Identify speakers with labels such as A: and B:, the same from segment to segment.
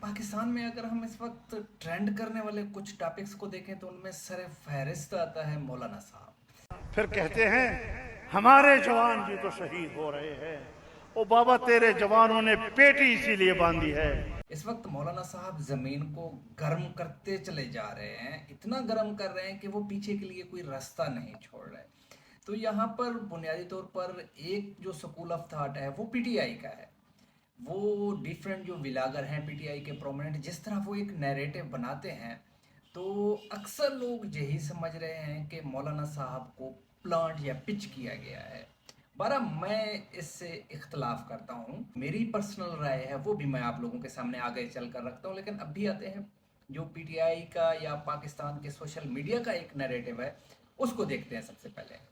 A: पाकिस्तान में अगर हम इस वक्त ट्रेंड करने वाले कुछ टॉपिक्स को देखें तो उनमें सर फहरिस्त आता है मौलाना साहब।
B: फिर कहते हैं हमारे जवान भी तो शहीद हो रहे हैं। ओ बाबा, तेरे जवानों ने पेटी इसीलिए बांधी है।
A: इस वक्त मौलाना साहब ज़मीन को गर्म करते चले जा रहे हैं, इतना गर्म कर रहे हैं कि वो पीछे के लिए कोई रास्ता नहीं छोड़ रहे। तो यहाँ पर बुनियादी तौर पर एक जो स्कूल ऑफ थाट है वो पीटीआई का है। वो डिफरेंट जो विलागर हैं पीटीआई के प्रोमिनेंट, जिस तरह वो एक नैरेटिव बनाते हैं, तो अक्सर लोग यही समझ रहे हैं कि मौलाना साहब को प्लांट या पिच किया गया है। बारह मैं इससे इख्तलाफ करता हूँ, मेरी पर्सनल राय है वो भी मैं आप लोगों के सामने आगे चल कर रखता हूँ। लेकिन अब भी आते हैं जो पीटीआई का या पाकिस्तान के सोशल मीडिया का एक नैरेटिव है, उसको देखते हैं सबसे पहले।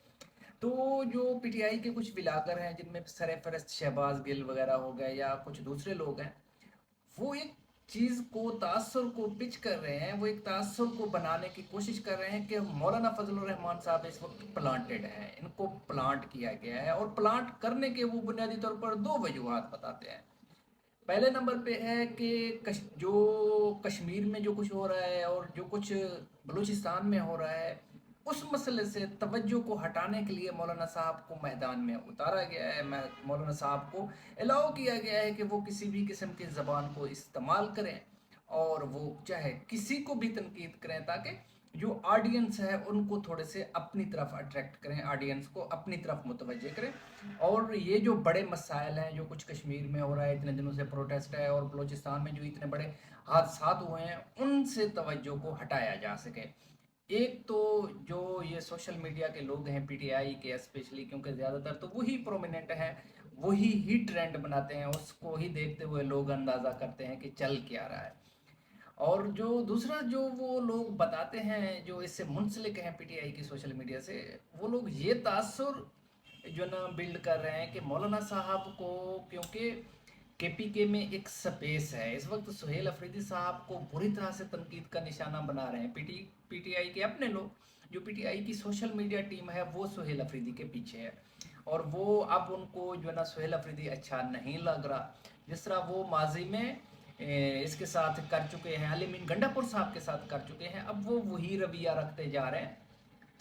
A: तो जो पीटीआई के कुछ विलागर हैं जिनमें सरफरस्त शहबाज गिल वगैरह हो गए या कुछ दूसरे लोग हैं, वो एक चीज़ को तासुर को पिच कर रहे हैं, वो एक तासुर को बनाने की कोशिश कर रहे हैं कि मौलाना फजलुर रहमान साहब इस वक्त प्लांटेड हैं, इनको प्लांट किया गया है। और प्लांट करने के वो बुनियादी तौर पर दो वजूहत बताते हैं। पहले नंबर पे है कि जो कश्मीर में जो कुछ हो रहा है और जो कुछ बलूचिस्तान में हो रहा है, उस मसले से तवज्जो को हटाने के लिए मौलाना साहब को मैदान में उतारा गया है। मौलाना साहब को अलाउ किया गया है कि वो किसी भी किस्म की ज़बान को इस्तेमाल करें और वो चाहे किसी को भी तनकीद करें, ताकि जो ऑडियंस है उनको थोड़े से अपनी तरफ अट्रैक्ट करें, ऑडियंस को अपनी तरफ मुतवज्जे करें। और ये जो बड़े मसाइल हैं, जो कुछ कश्मीर में हो रहा है, इतने दिनों से प्रोटेस्ट है, और बलूचिस्तान में जो इतने बड़े हादसात हुए हैं, उनसे तवज्जो को हटाया जा सके। एक तो जो ये सोशल मीडिया के लोग हैं पीटीआई के स्पेशली, क्योंकि ज़्यादातर तो वही प्रोमिनेंट हैं, वही ही ट्रेंड बनाते हैं, उसको ही देखते हुए लोग अंदाज़ा करते हैं कि चल क्या रहा है। और जो दूसरा जो वो लोग बताते हैं जो इससे मुंसलिक हैं पीटीआई की सोशल मीडिया से, वो लोग ये तासुर जो ना बिल्ड कर रहे हैं कि मौलाना साहब को, क्योंकि केपीके में एक स्पेस है, इस वक्त सुहेल अफरीदी साहब को बुरी तरह से तनकीद का निशाना बना रहे हैं पीटीआई के अपने लोग। जो पीटीआई की सोशल मीडिया टीम है वो सुहेल अफरीदी के पीछे है, और वो अब उनको जो है ना सुहेल अफरीदी अच्छा नहीं लग रहा। जिस तरह वो माजी में इसके साथ कर चुके हैं, अलीमीन गंडापुर साहब के साथ कर चुके हैं, अब वो वही रवैया रखते जा रहे हैं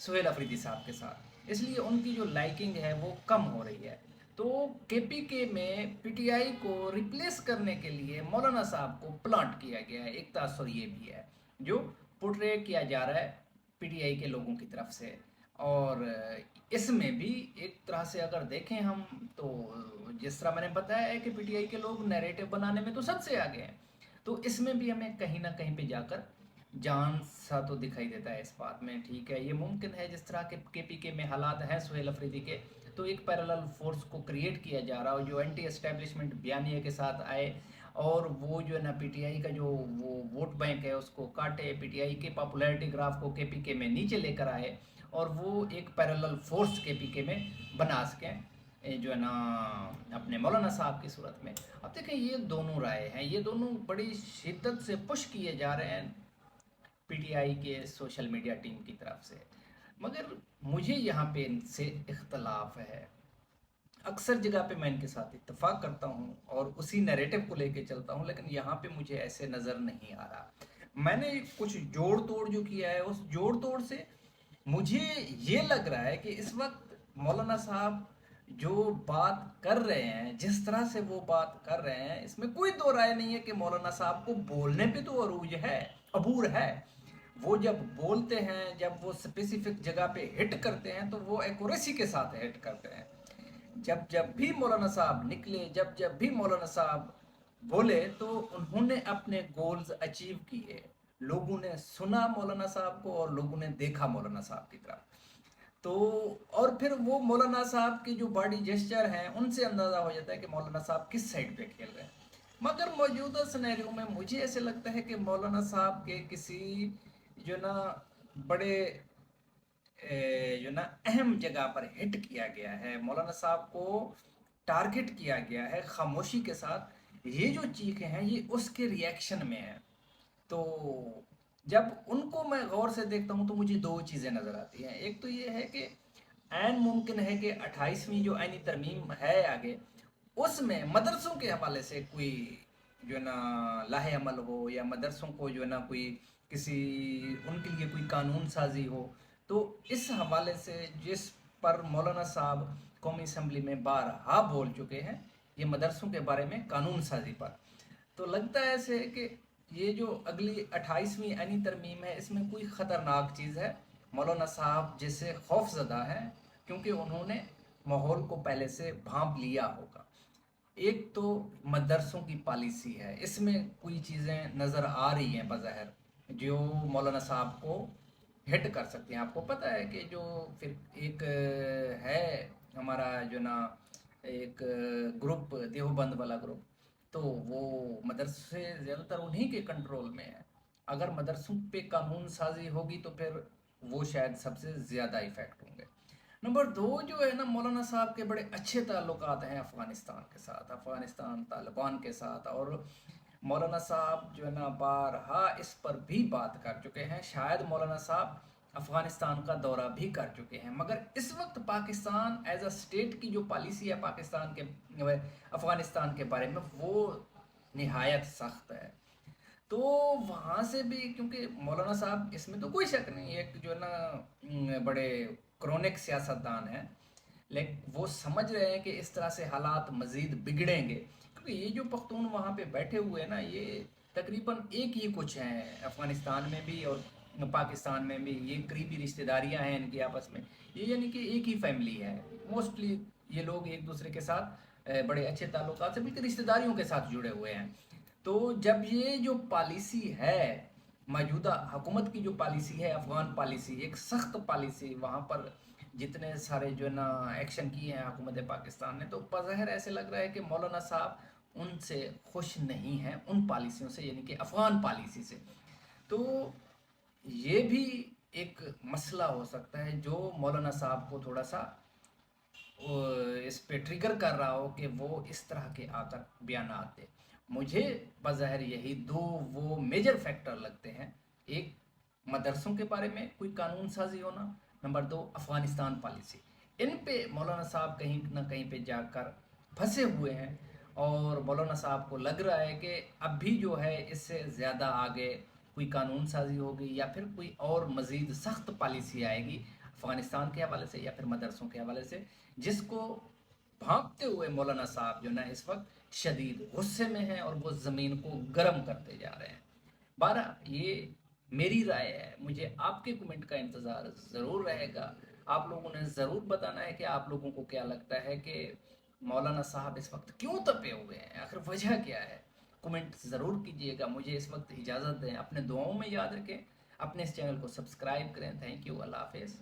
A: सुहेल अफरीदी साहब के साथ, इसलिए उनकी जो लाइकिंग है वो कम हो रही है। तो केपीके में पीटीआई को रिप्लेस करने के लिए मौलाना साहब को प्लांट किया गया है। एक तासुर ये भी है जो पोर्ट्रे किया जा रहा है पीटीआई के लोगों की तरफ से। और इसमें भी एक तरह से अगर देखें हम, तो जिस तरह मैंने बताया है कि पीटीआई के लोग नैरेटिव बनाने में तो सबसे आगे हैं, तो इसमें भी हमें कहीं ना कहीं पे जाकर जान सा तो दिखाई देता है इस बात में। ठीक है, ये मुमकिन है जिस तरह के केपीके में हालात हैं सुहेल अफरीदी के, तो एक पैरेलल फोर्स को क्रिएट किया जा रहा है जो एंटी एस्टेब्लिशमेंट बयानिए के साथ आए, और वो जो है ना पीटीआई का जो वो वोट बैंक है उसको काटे, पीटीआई के पॉपुलैरिटी ग्राफ को केपीके में नीचे लेकर आए, और वो एक पैरेलल फोर्स केपीके में बना सकें जो है ना अपने मौलाना साहब की सूरत में। अब देखें, ये दोनों राय हैं, ये दोनों बड़ी शिद्दत से पुश किए जा रहे हैं पीटीआई के सोशल मीडिया टीम की तरफ से, मगर मुझे यहाँ पे इनसे इख्तलाफ है। अक्सर जगह पे मैं इनके साथ इत्तेफाक करता हूँ और उसी नैरेटिव को लेके चलता हूँ, लेकिन यहाँ पे मुझे ऐसे नज़र नहीं आ रहा। मैंने कुछ जोड़ तोड़ जो किया है, उस जोड़ तोड़ से मुझे ये लग रहा है कि इस वक्त मौलाना साहब जो बात कर रहे हैं, जिस तरह से वो बात कर रहे हैं, इसमें कोई दो राय नहीं है कि मौलाना साहब को बोलने पे तो अरूज है, अबूर है। वो जब बोलते हैं, जब वो स्पेसिफिक जगह पे हिट करते हैं, तो वो एक्यूरेसी के साथ हिट करते हैं। जब जब भी मौलाना साहब निकले, जब जब भी मौलाना साहब बोले, तो उन्होंने अपने गोल्स अचीव किए। लोगों ने सुना मौलाना साहब को और लोगों ने देखा मौलाना साहब की तरफ। तो और फिर वो मौलाना साहब की जो बॉडी जेस्चर हैं, उनसे अंदाज़ा हो जाता है कि मौलाना साहब किस साइड पे खेल रहे हैं। मगर मौजूदा सिनेरियो में मुझे ऐसे लगता है कि मौलाना साहब के किसी जो ना बड़े जो ना अहम जगह पर हिट किया गया है, मौलाना साहब को टारगेट किया गया है खामोशी के साथ। ये जो चीखें हैं ये उसके रिएक्शन में है। तो जब उनको मैं गौर से देखता हूँ तो मुझे दो चीज़ें नज़र आती हैं। एक तो ये है कि ऐन मुमकिन है कि 28वीं जो आईनी तरमीम है आगे, उसमें मदरसों के हवाले से कोई जो है ना लाहे अमल हो, या मदरसों को जो है ना कोई किसी उनके लिए कोई कानून साजी हो। तो इस हवाले से जिस पर मौलाना साहब कौमी असम्बली में बारहा बोल चुके हैं, ये मदरसों के बारे में कानून साजी पर, तो लगता है ऐसे कि ये जो अगली 28वीं आईनी तरमीम है, इसमें कोई ख़तरनाक चीज़ है। मौलाना साहब जैसे खौफजदा है, क्योंकि उन्होंने माहौल को पहले से भांप लिया होगा। एक तो मदरसों की पॉलिसी है, इसमें कोई चीज़ें नज़र आ रही हैं बज़ाहिर जो मौलाना साहब को हिट कर सकती हैं। आपको पता है कि जो फिर एक है हमारा जो ना एक ग्रुप, देवबंद वाला ग्रुप, तो वो मदरसे ज़्यादातर उन्हीं के कंट्रोल में है। अगर मदरसों पे कानून साजी होगी तो फिर वो शायद सबसे ज़्यादा इफ़ेक्ट होंगे। नंबर दो जो है ना, मौलाना साहब के बड़े अच्छे ताल्लुकात हैं अफ़गानिस्तान के साथ, अफ़गानिस्तान तालिबान के साथ। और मौलाना साहब जो है ना बारहा इस पर भी बात कर चुके हैं। शायद मौलाना साहब अफ़गानिस्तान का दौरा भी कर चुके हैं, मगर इस वक्त पाकिस्तान एज अ स्टेट की जो पॉलिसी है पाकिस्तान के अफ़गानिस्तान के बारे में, वो निहायत सख्त है। तो वहाँ से भी, क्योंकि मौलाना साहब इसमें तो कोई शक नहीं, एक जो है ना बड़े क्रोनिक सियासतदान हैं, लेकिन वो समझ रहे हैं कि इस तरह से हालात मज़ीद बिगड़ेंगे। क्योंकि ये जो पख्तून वहाँ पे बैठे हुए हैं ना, ये तकरीबन एक ही कुछ हैं, अफ़गानिस्तान में भी और पाकिस्तान में भी। ये करीबी रिश्तेदारियाँ हैं इनकी आपस में, ये यानी कि एक ही फैमिली है मोस्टली। ये लोग एक दूसरे के साथ बड़े अच्छे ताल्लुकात से, बल्कि रिश्तेदारियों के साथ जुड़े हुए हैं। तो जब ये जो पॉलिसी है, मौजूदा हुकूमत की जो पॉलिसी है, अफ़गान पॉलिसी, एक सख्त पॉलिसी, वहाँ पर जितने सारे जो है ना एक्शन किए हैं हुकूमत पाकिस्तान ने, तो बज़ाहिर ऐसे लग रहा है कि मौलाना साहब उनसे खुश नहीं हैं, उन पॉलिसियों से, यानी कि अफ़गान पॉलिसी से। तो ये भी एक मसला हो सकता है जो मौलाना साहब को थोड़ा सा इस पे ट्रिगर कर रहा हो कि वो इस तरह के आकर बयानात दे। मुझे बज़ाहिर यही दो वो मेजर फैक्टर लगते हैं। एक, मदरसों के बारे में कोई कानून साजी होना। नंबर दो, अफ़गानिस्तान पॉलिसी। इन पे मौलाना साहब कहीं ना कहीं पे जाकर फंसे हुए हैं, और मौलाना साहब को लग रहा है कि अब भी जो है इससे ज़्यादा आगे कोई कानून साजी होगी, या फिर कोई और मज़ीद सख्त पॉलिसी आएगी अफ़गानिस्तान के हवाले से या फिर मदरसों के हवाले से, जिसको भांपते हुए मौलाना साहब जो ना इस वक्त शदीद गुस्से में हैं, और वो ज़मीन को गर्म करते जा रहे हैं। ये मेरी राय है, मुझे आपके कमेंट का इंतज़ार ज़रूर रहेगा। आप लोगों ने ज़रूर बताना है कि आप लोगों को क्या लगता है कि मौलाना साहब इस वक्त क्यों तपे हुए हैं, आखिर वजह क्या है। कमेंट ज़रूर कीजिएगा। मुझे इस वक्त इजाज़त दें, अपने दुआओं में याद रखें, अपने इस चैनल को सब्सक्राइब करें। थैंक यू, अल्लाह हाफिज़।